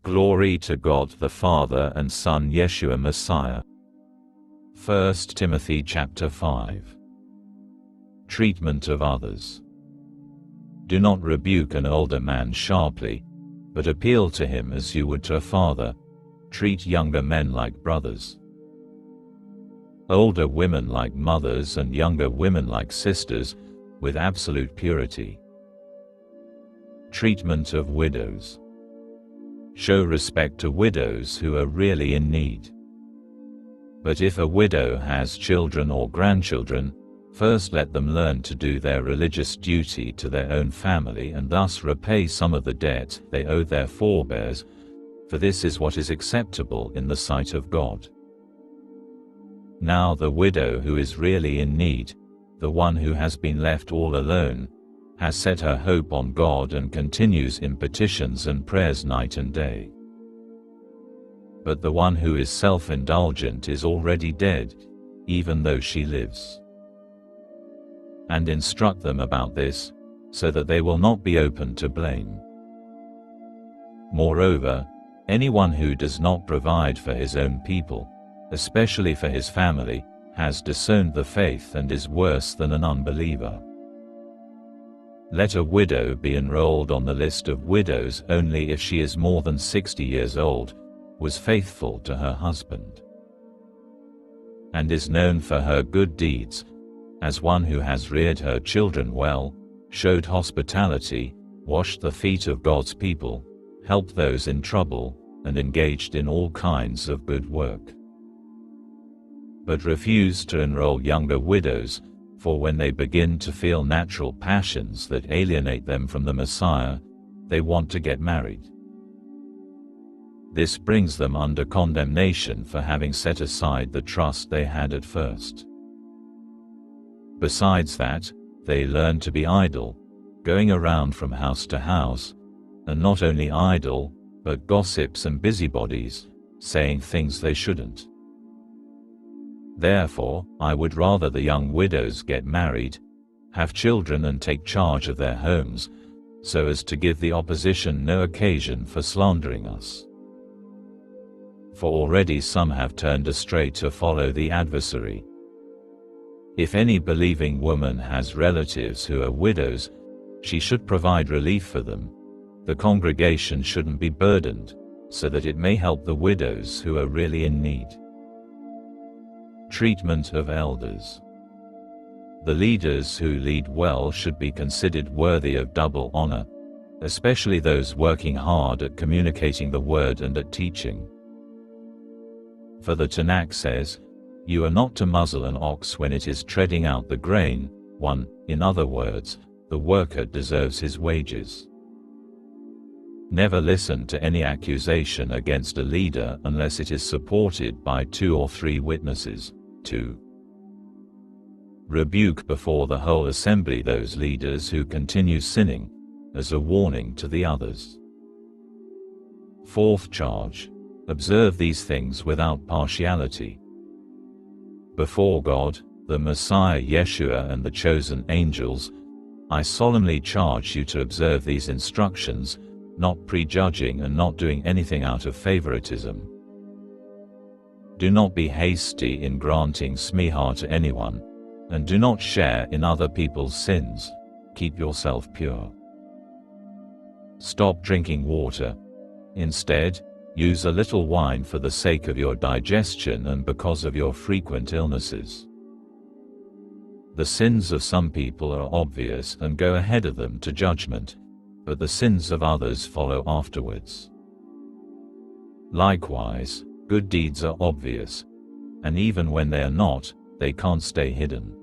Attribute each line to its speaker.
Speaker 1: Glory to God the Father and Son Yeshua Messiah. 1 Timothy chapter 5. Treatment of others. Do not rebuke an older man sharply, but appeal to him as you would to a father. Treat younger men like brothers. Older women like mothers and younger women like sisters, with absolute purity. Treatment of widows. Show respect to widows who are really in need. But if a widow has children or grandchildren, first let them learn to do their religious duty to their own family and thus repay some of the debt they owe their forebears, for this is what is acceptable in the sight of God. Now the widow who is really in need, the one who has been left all alone, has set her hope on God and continues in petitions and prayers night and day. But the one who is self-indulgent is already dead, even though she lives. And instruct them about this, so that they will not be open to blame. Moreover, anyone who does not provide for his own people, especially for his family, has disowned the faith and is worse than an unbeliever. Let a widow be enrolled on the list of widows only if she is more than 60 years old, was faithful to her husband, and is known for her good deeds, as one who has reared her children well, showed hospitality, washed the feet of God's people, helped those in trouble, and engaged in all kinds of good work. But refuse to enroll younger widows, for when they begin to feel natural passions that alienate them from the Messiah, they want to get married. This brings them under condemnation for having set aside the trust they had at first. Besides that, they learn to be idle, going around from house to house, and not only idle, but gossips and busybodies, saying things they shouldn't. Therefore, I would rather the young widows get married, have children and take charge of their homes, so as to give the opposition no occasion for slandering us. For already some have turned astray to follow the adversary. If any believing woman has relatives who are widows, she should provide relief for them. The congregation shouldn't be burdened, so that it may help the widows who are really in need. Treatment of elders. The leaders who lead well should be considered worthy of double honor, especially those working hard at communicating the word and at teaching. For the Tanakh says, "You are not to muzzle an ox when it is treading out the grain." 1. In other words, the worker deserves his wages. Never listen to any accusation against a leader unless it is supported by 2 or 3 witnesses. 2. Rebuke before the whole assembly those leaders who continue sinning, as a warning to the others. 4th charge. Observe these things without partiality. Before God, the Messiah Yeshua and the chosen angels, I solemnly charge you to observe these instructions, not prejudging and not doing anything out of favoritism. Do not be hasty in granting smicha to anyone, and do not share in other people's sins. Keep yourself pure. Stop drinking water. Instead, use a little wine for the sake of your digestion and because of your frequent illnesses. The sins of some people are obvious and go ahead of them to judgment, but the sins of others follow afterwards. Likewise, good deeds are obvious, and even when they are not, they can't stay hidden.